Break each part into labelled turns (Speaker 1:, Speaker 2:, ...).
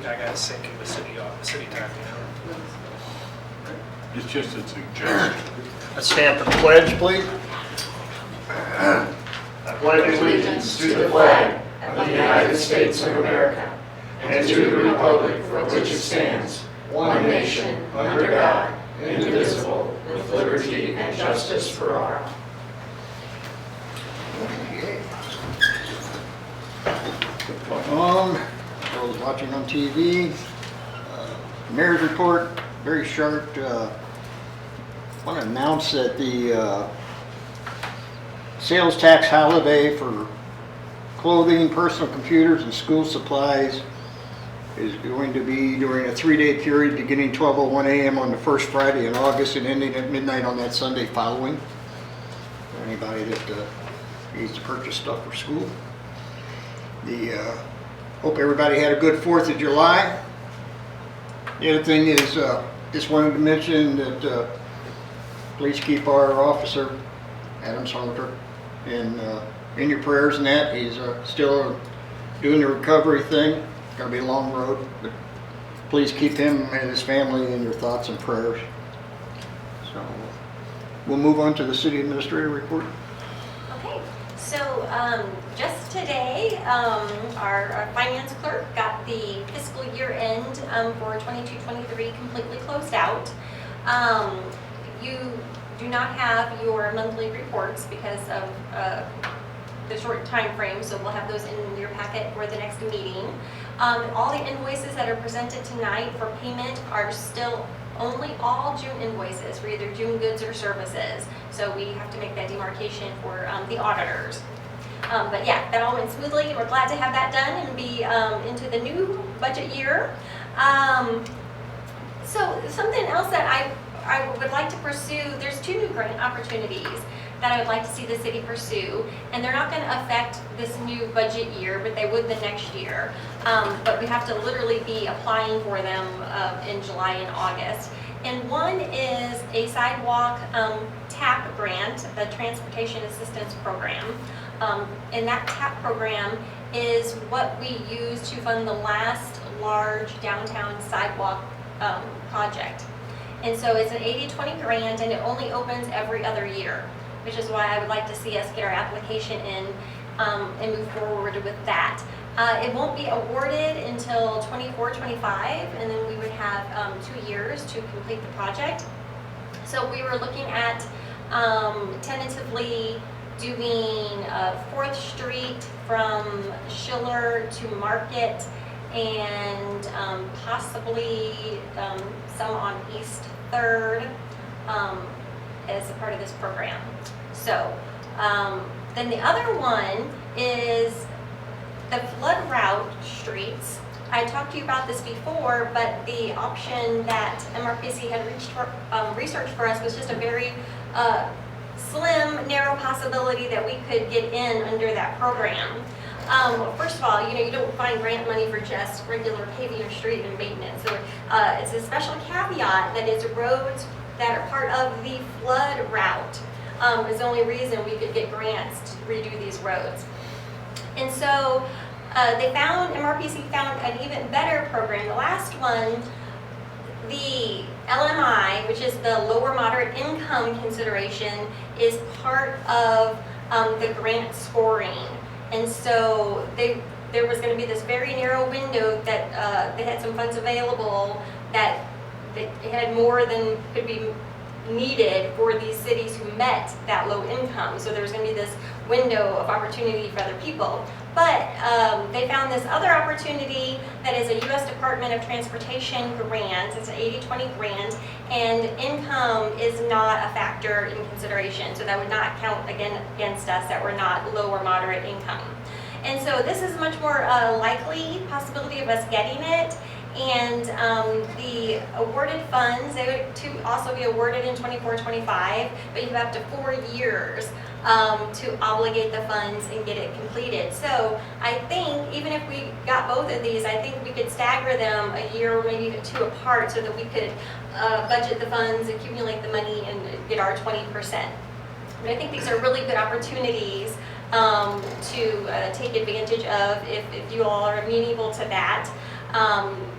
Speaker 1: I gotta sync in with city time,
Speaker 2: It's just a suggestion.
Speaker 3: A stamp and pledge, please. I pledge
Speaker 4: allegiance to the flag of the United States of America and to the republic for which it stands, one nation, under God, indivisible, with liberty and justice for all.
Speaker 3: Those watching on TV, mayor's report, very short. I want to announce that the sales tax holiday for clothing, personal computers, and school supplies is going to be during a 3-day period beginning 12:01 a.m. on the first Friday in August and ending at midnight on that Sunday following. For anybody that needs to purchase stuff for school. Hope everybody had a good 4th of July. The other thing is, just wanted to mention that please keep our officer, Adam Saunders, in your prayers and that. He's still doing the recovery thing. It's going to be a long road, but please keep him and his family in your thoughts and prayers. So we'll move on to the city administrator report.
Speaker 5: Okay, so just today, our finance clerk got the fiscal year end for 22-23 completely closed out. You do not have your monthly reports because of the short time frame, so we'll have those in your packet for the next meeting. All the invoices that are presented tonight for payment are still only all June invoices for either June goods or services. So we have to make that demarcation for the auditors. But yeah, that all went smoothly. We're glad to have that done and be into the new budget year. So something else that I would like to pursue, there's 2 new grant opportunities that I would like to see the city pursue, and they're not going to affect this new budget year, but they would the next year. But we have to literally be applying for them in July and August. And one is a sidewalk TAP grant, the Transportation Assistance Program. And that TAP program is what we use to fund the last large downtown sidewalk project. And so it's an 80-20 grant, and it only opens every other year, which is why I would like to see us get our application in and move forward with that. It won't be awarded until 24-25, and then we would have 2 years to complete the project. So we were looking at tentatively doing 4th Street from Schiller to Market, and possibly some on East 3rd as a part of this program. So then the other one is the flood route streets. I talked to you about this before, but the option that MRPC had researched for us was just a very slim, narrow possibility that we could get in under that program. First of all, you don't find grant money for just regular paving or street and maintenance. So it's a special caveat that it's roads that are part of the flood route is the only reason we could get grants to redo these roads. And so MRPC found an even better program. The last one, the LMI, which is the lower moderate income consideration, is part of the grant scoring. And so there was going to be this very narrow window that they had some funds available that had more than could be needed for these cities who met that low income. So there was going to be this window of opportunity for other people. But they found this other opportunity that is a U.S. Department of Transportation grant. It's an 80-20 grant, and income is not a factor in consideration. So that would not count against us that we're not low or moderate income. And so this is much more likely possibility of us getting it. And the awarded funds, they would also be awarded in 24-25, but you have to 4 years to obligate the funds and get it completed. So I think even if we got both of these, I think we could stagger them a year or maybe even 2 apart so that we could budget the funds, accumulate the money, and get our 20%. But I think these are really good opportunities to take advantage of if you all are amenable to that.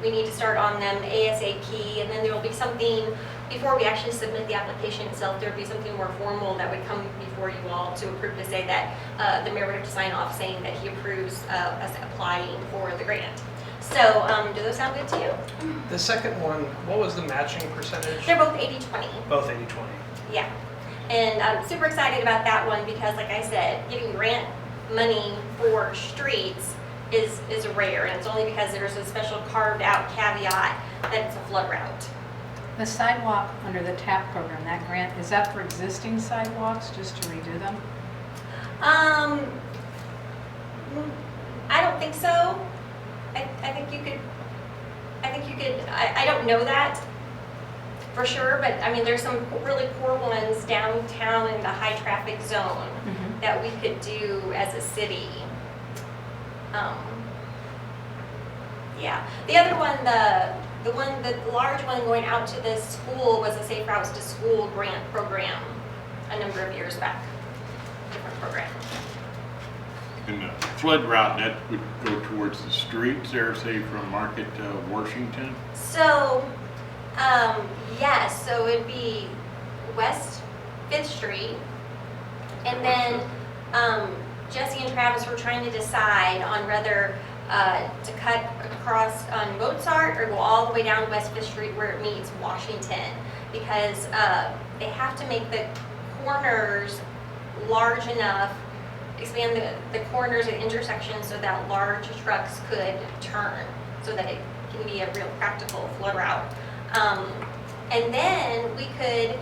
Speaker 5: We need to start on them ASAP, and then there will be something, before we actually submit the application itself, there would be something more formal that would come before you all to approve, to say that the mayor would have to sign off saying that he approves us applying for the grant. So, do those sound good to you?
Speaker 1: The second one, what was the matching percentage?
Speaker 5: They're both 80/20.
Speaker 1: Both 80/20.
Speaker 5: Yeah, and I'm super excited about that one because, like I said, getting grant money for streets is rare, and it's only because there's a special carved out caveat that it's a flood route.
Speaker 6: The sidewalk under the TAP program, that grant, is that for existing sidewalks, just to redo them?
Speaker 5: I don't think so. I think you could, I don't know that for sure, but I mean, there's some really poor ones downtown in the high traffic zone that we could do as a city. Yeah, the other one, the large one going out to the school was a Safe Routes to School grant program a number of years back. Different program.
Speaker 2: And the flood route, that would go towards the streets there, say from Market to Washington?
Speaker 5: So, yes, so it'd be West 5th Street, and then Jesse and Travis were trying to decide on whether to cut across on Mozart or go all the way down West 5th Street where it meets Washington, because they have to make the corners large enough, expand the corners and intersections so that large trucks could turn, so that it can be a real practical flood route. And then we could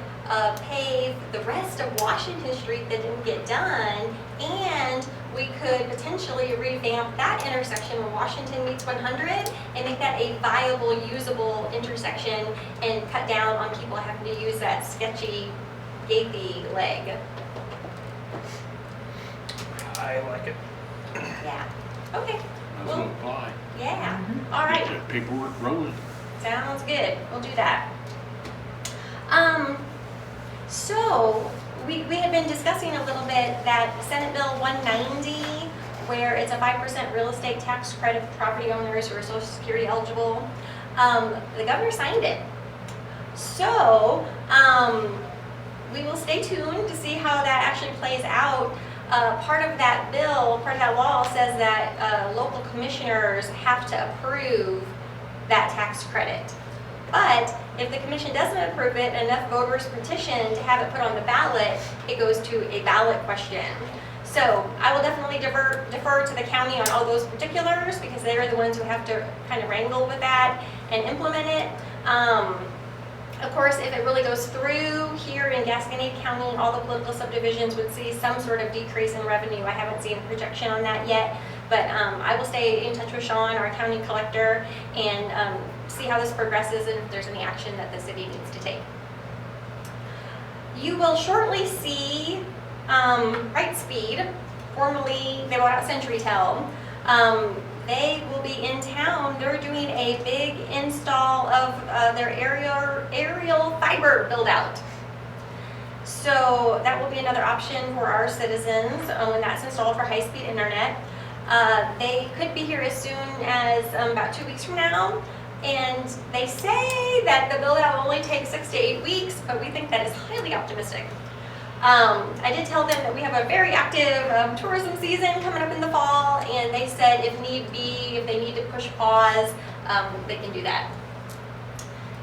Speaker 5: pave the rest of Washington Street that didn't get done, and we could potentially revamp that intersection when Washington meets 100 and make that a viable, usable intersection and cut down on people having to use that sketchy, gapey leg.
Speaker 1: I like it.
Speaker 5: Yeah. Okay.
Speaker 2: Might as
Speaker 5: Well,
Speaker 2: well apply.
Speaker 5: yeah. All right.
Speaker 2: Get that paperwork rolling.
Speaker 5: Sounds good. We'll do that. So we had been discussing a little bit that Senate Bill 190, where it's a 5% real estate tax credit for property owners who are Social Security eligible. The governor signed it. So we will stay tuned to see how that actually plays out. Part of that bill, part of that law says that local commissioners have to approve that tax credit. But if the commission doesn't approve it, enough voters petition to have it put on the ballot, it goes to a ballot question. So I will definitely defer to the county on all those particulars, because they are the ones who have to kind of wrangle with that and implement it. Of course, if it really goes through here in Gasconade County, all the political subdivisions would see some sort of decrease in revenue. I haven't seen a projection on that yet, but I will stay in touch with Sean, our county collector, and see how this progresses and if there's any action that the city needs to take. You will shortly see Brightspeed, formerly they bought out CenturyTel. They will be in town. They're doing a big install of their aerial fiber build out. So that will be another option for our citizens when that's installed for high-speed internet. They could be here as soon as about 2 weeks from now. And they say that the build out will only take 6 to 8 weeks, but we think that is highly optimistic. I did tell them that we have a very active tourism season coming up in the fall, and they said if need be, if they need to push pause, they can do that.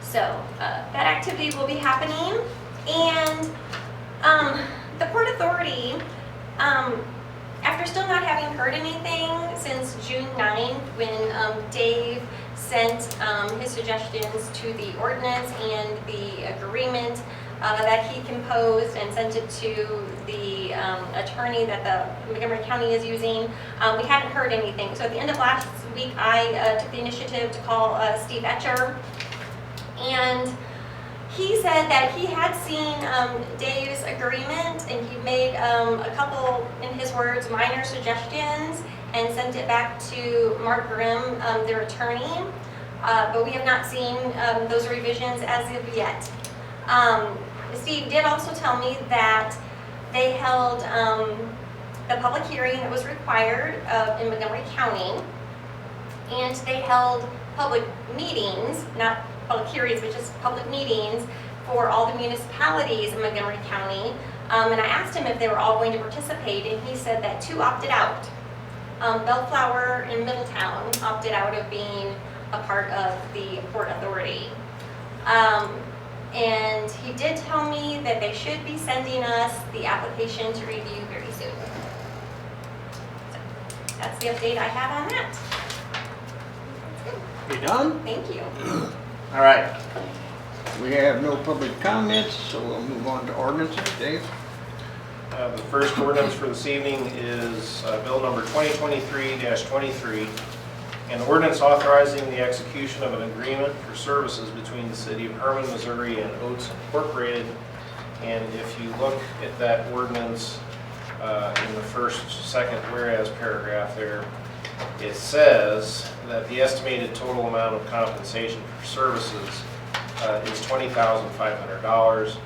Speaker 5: So that activity will be happening. And the Port Authority, after still not having heard anything since June 9th, when Dave sent his suggestions to the ordinance and the agreement that he composed and sent it to the attorney that the Montgomery County is using, we hadn't heard anything. So at the end of last week, I took the initiative to call Steve Etcher, and he said that he had seen Dave's agreement, and he made a couple, in his words, minor suggestions and sent it back to Mark Grimm, their attorney, but we have not seen those revisions as of yet. Steve did also tell me that they held the public hearing that was required in Montgomery County, and they held public meetings, not public hearings, but just public meetings for all the municipalities in Montgomery County. And I asked him if they were all going to participate, and he said that 2 opted out. Bellflower and Middletown opted out of being a part of the Port Authority. And he did tell me that they should be sending us the application to review very soon. So that's the update I have on that.
Speaker 3: You done?
Speaker 5: Thank you.
Speaker 3: All right. We have no public comments, so we'll move on to ordinances. Dave?
Speaker 7: The first ordinance for this evening is Bill number 2023-23, an ordinance authorizing the execution of an agreement for services between the City of Herman, Missouri and Oates Incorporated. And if you look at that ordinance in the second whereas paragraph there, it says that the estimated total amount of compensation for services is $20,500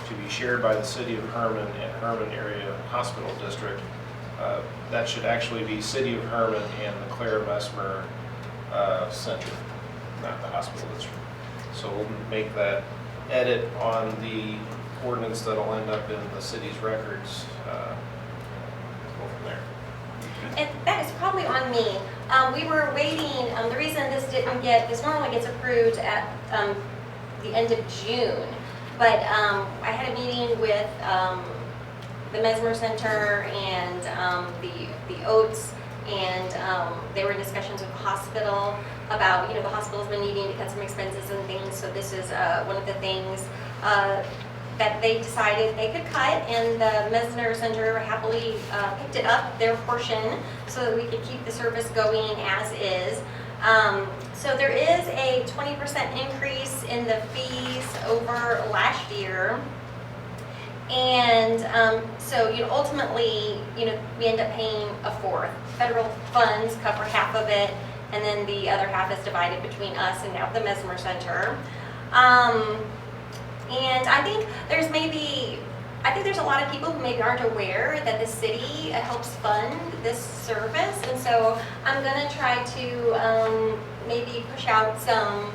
Speaker 7: to be shared by the City of Herman and Herman Area Hospital District. That should actually be City of Herman and the Claire Messmer Center, not the hospital district. So we'll make that edit on the ordinance that'll end up in the city's records. Go from there.
Speaker 5: And that is probably on me. We were waiting, the reason this normally gets approved at the end of June, but I had a meeting with the Messmer Center and the Oates, and they were in discussions with the hospital about, the hospital's been needing to cut some expenses and things, so this is one of the things that they decided they could cut, and the Messmer Center happily picked it up, their portion, so that we could keep the service going as is. So there is a 20% increase in the fees over last year. And so ultimately, we end up paying a fourth. Federal funds cover half of it, and then the other half is divided between us and now the Messmer Center. And I think there's a lot of people who maybe aren't aware that the city helps fund this service, and so I'm gonna try to maybe push out some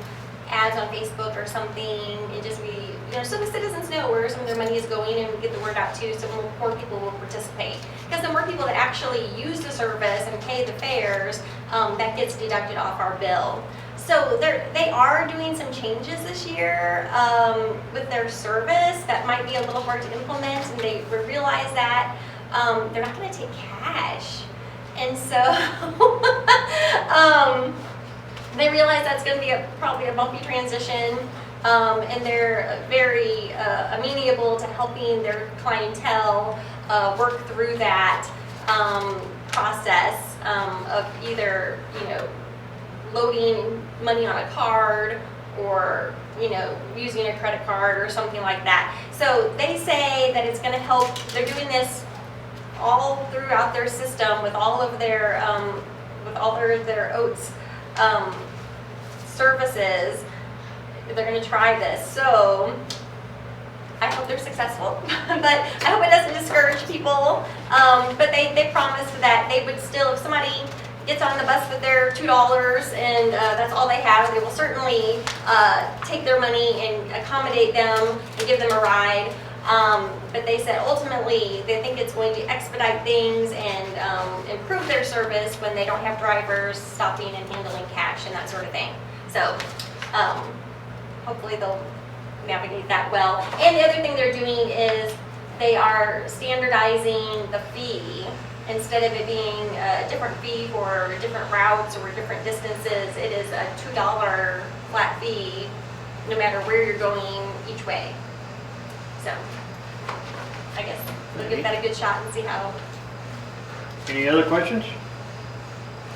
Speaker 5: ads on Facebook or something, and just be, so the citizens know where some of their money is going, and get the word out too, so more people will participate. Because the more people that actually use the service and pay the fares, that gets deducted off our bill. So they are doing some changes this year with their service that might be a little hard to implement, and they realize that they're not going to take cash. And so they realize that's going to be probably a bumpy transition, and they're very amenable to helping their clientele work through that process of either, loading money on a card or, using a credit card or something like that. So they say that it's going to help. They're doing this all throughout their system with all of their Oates services. They're going to try this. So I hope they're successful, but I hope it doesn't discourage people. But they promised that they would still, if somebody gets on the bus with their $2 and that's all they have, they will certainly take their money and accommodate them and give them a ride. But they said ultimately they think it's going to expedite things and improve their service when they don't have drivers stopping and handling cash and that sort of thing. So hopefully they'll navigate that well. And the other thing they're doing is they are standardizing the fee. Instead of it being a different fee for different routes or different distances, it is a $2 flat fee no matter where you're going each way. So I guess we'll give that a good shot and see how.
Speaker 3: Any other questions?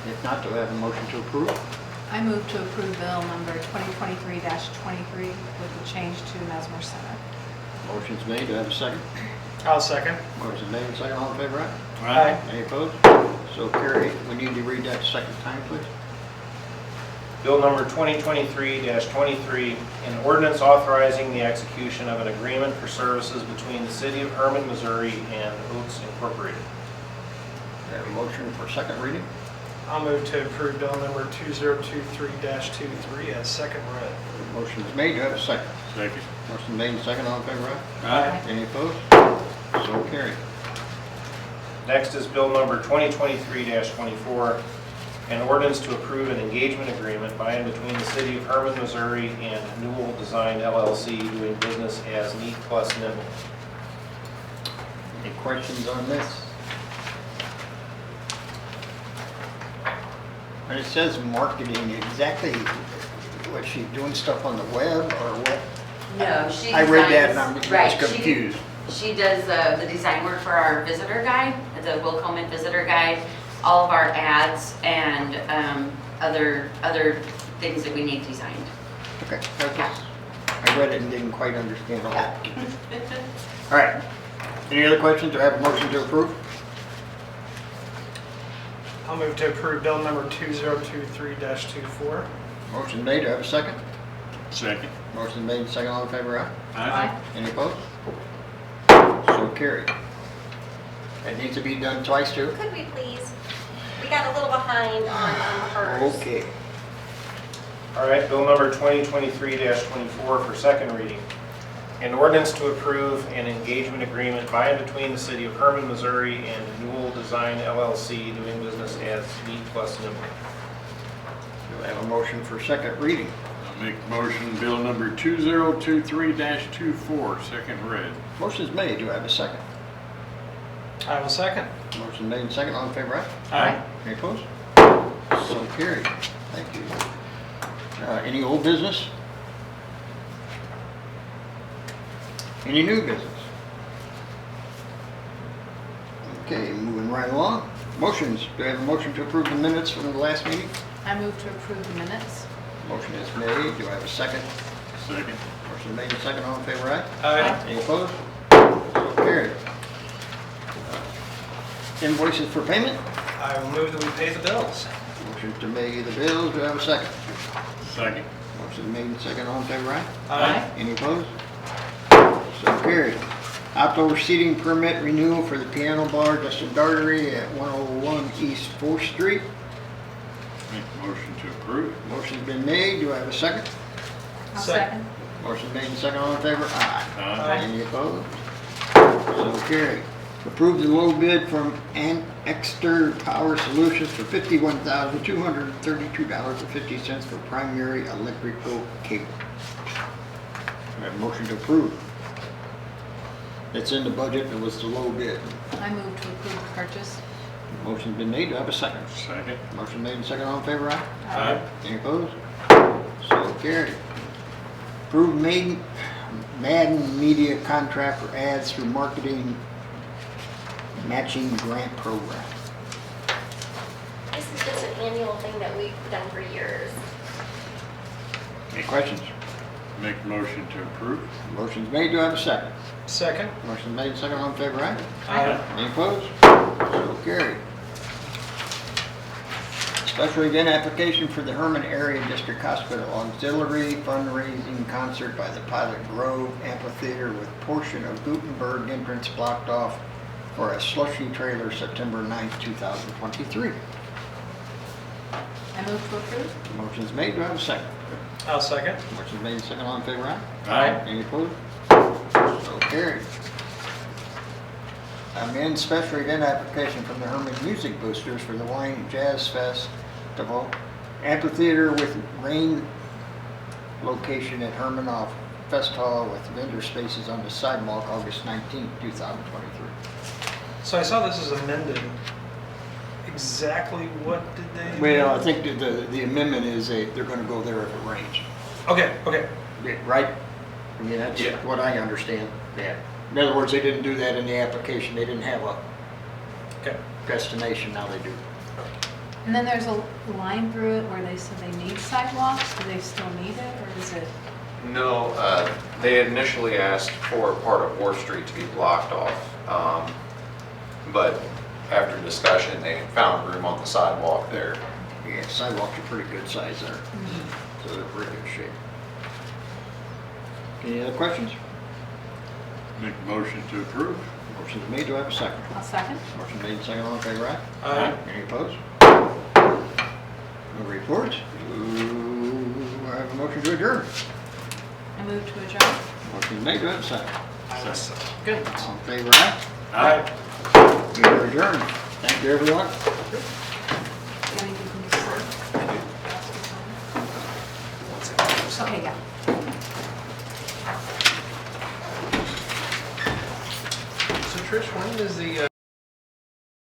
Speaker 3: If not, do I have a motion to approve?
Speaker 6: I move to approve bill number 2023-23 with the change to Messmer Center.
Speaker 3: Motion's made. Do I have a second?
Speaker 1: I'll second.
Speaker 3: Motion's made and second. All in favor, right?
Speaker 1: Aye.
Speaker 3: Any opposed? So carried. We need to read that second time, please.
Speaker 7: Bill number 2023-23, an ordinance authorizing the execution of an agreement for services between the City of Herman, Missouri and Oates Incorporated.
Speaker 3: We have a motion for second reading.
Speaker 1: I'll move to approve bill number 2023-23 as second read.
Speaker 3: Motion is made, do I have a second?
Speaker 2: Second.
Speaker 3: Motion made and second, all in favor, aye?
Speaker 2: Aye.
Speaker 3: Any opposed? So carried.
Speaker 7: Next is bill number 2023-24, an ordinance to approve an engagement agreement by and between the city of Herman, Missouri and Newell Design LLC doing business as Neat Plus Nimble.
Speaker 3: Any questions on this? And it says marketing, exactly, what, she's doing stuff on the web or what?
Speaker 8: No, she
Speaker 3: I read that and
Speaker 8: designs-
Speaker 3: I'm just
Speaker 8: right,
Speaker 3: confused.
Speaker 8: She does the design work for our visitor guide, the Will Coleman Visitor Guide, all of our ads and other things that we need designed.
Speaker 3: Okay, I read it and didn't quite understand all that. All right, any other questions or have a motion to approve?
Speaker 1: I'll move to approve bill number 2023-24.
Speaker 3: Motion made, do I have a second?
Speaker 2: Second.
Speaker 3: Motion made, second, all in favor, aye?
Speaker 2: Aye.
Speaker 3: Any opposed? So carried. It needs to be done twice too?
Speaker 5: Could we please? We got a little behind on hers.
Speaker 3: Okay.
Speaker 7: All right, bill number 2023-24 for second reading. An ordinance to approve an engagement agreement by and between the city of Herman, Missouri and Newell Design LLC doing business as Neat Plus Nimble.
Speaker 3: Do I have a motion for second reading?
Speaker 2: I'll make the motion, bill number 2023-24, second read.
Speaker 3: Motion's made, do I have a second?
Speaker 1: I will second.
Speaker 3: Motion made and second, all in favor, aye?
Speaker 2: Aye.
Speaker 3: Any opposed? So carried. Thank you. Any old business? Any new business? Okay, moving right along. Motions, do I have a motion to approve the minutes from the last meeting?
Speaker 6: I move to approve the minutes.
Speaker 3: Motion is made, do I have a second?
Speaker 2: Second.
Speaker 3: Motion made and second, all in favor, aye?
Speaker 1: Aye.
Speaker 3: Any opposed? So carried. Invoices for payment?
Speaker 1: I will move that we pay the bills.
Speaker 3: Motion to pay the bills, do I have a second?
Speaker 2: Second.
Speaker 3: Motion made and second, all in favor, aye?
Speaker 1: Aye.
Speaker 3: Any opposed? So carried. Outdoor seating permit renewal for the piano bar Justin Dartery at 101 East 4th Street.
Speaker 2: Make the motion to approve.
Speaker 3: Motion's been made, do I have a second?
Speaker 6: I'll
Speaker 1: Second.
Speaker 6: second.
Speaker 3: Motion made and second, all in favor, aye.
Speaker 2: Aye.
Speaker 3: Any opposed? So carried. Approve the low bid from Exter Power Solutions for $51,232.50 for primary electrical cable. I have a motion to approve. It's in the budget, it was the low bid.
Speaker 6: I move to approve the purchase.
Speaker 3: Motion's been made, do I have a second?
Speaker 2: Second.
Speaker 3: Motion made and second, all in favor, aye?
Speaker 2: Aye.
Speaker 3: Any opposed? So carried. Approve Madden Media contract for ads through marketing matching grant program.
Speaker 5: This is just an annual thing that we've done for years.
Speaker 3: Any questions?
Speaker 2: Make the motion to approve.
Speaker 3: Motion's made, do I have a second?
Speaker 1: Second.
Speaker 3: Motion made, second, all in favor, aye?
Speaker 1: Aye.
Speaker 3: Any opposed? So carried. Special event application for the Herman Area District Hospital Auxiliary fundraising concert by the Pilot Grove Amphitheater with portion of Gutenberg entrance blocked off for a slushy trailer September 9th, 2023.
Speaker 6: I move to approve.
Speaker 3: Motion's made, do I have a second?
Speaker 1: I'll second.
Speaker 3: Motion's made, second, all in favor, aye?
Speaker 2: Aye.
Speaker 3: Any opposed? So carried. Amend special event application from the Herman Music Boosters for the Wine Jazz Festival Amphitheater with rain location at Herman off Fest Hall with vendor spaces on the sidewalk August 19th, 2023.
Speaker 1: So I saw this is amended. Exactly what did they?
Speaker 3: Well, I think the amendment is they're going to go there if it rains.
Speaker 1: Okay, okay.
Speaker 3: Yeah, right? I mean, that's
Speaker 1: Yeah.
Speaker 3: what I understand. Yeah. In other words, they didn't do that in the application. They didn't have a
Speaker 1: Okay.
Speaker 3: destination. Now they do.
Speaker 6: And then there's a line through it where they said they need sidewalks. Do they still need it, or is it?
Speaker 9: No, they had initially asked for part of War Street to be blocked off, but after discussion, they found room on the sidewalk there.
Speaker 3: Yeah, sidewalks are pretty good size there. So they're pretty good shape. Any other questions?
Speaker 2: Make the motion to approve.
Speaker 3: Motion's made. Do I have a second?
Speaker 6: I'll second.
Speaker 3: Motion made, second, all in favor, aye?
Speaker 1: Aye.
Speaker 3: Any opposed? No reports. I have a motion to adjourn.
Speaker 6: I move to adjourn.
Speaker 3: Motion made, do I have a second?
Speaker 6: Good.
Speaker 3: All in favor, aye?
Speaker 2: Aye.
Speaker 3: We are adjourned. Thank you, everyone.
Speaker 6: Can I give them this one? Okay, yeah.
Speaker 7: So Trish, when is the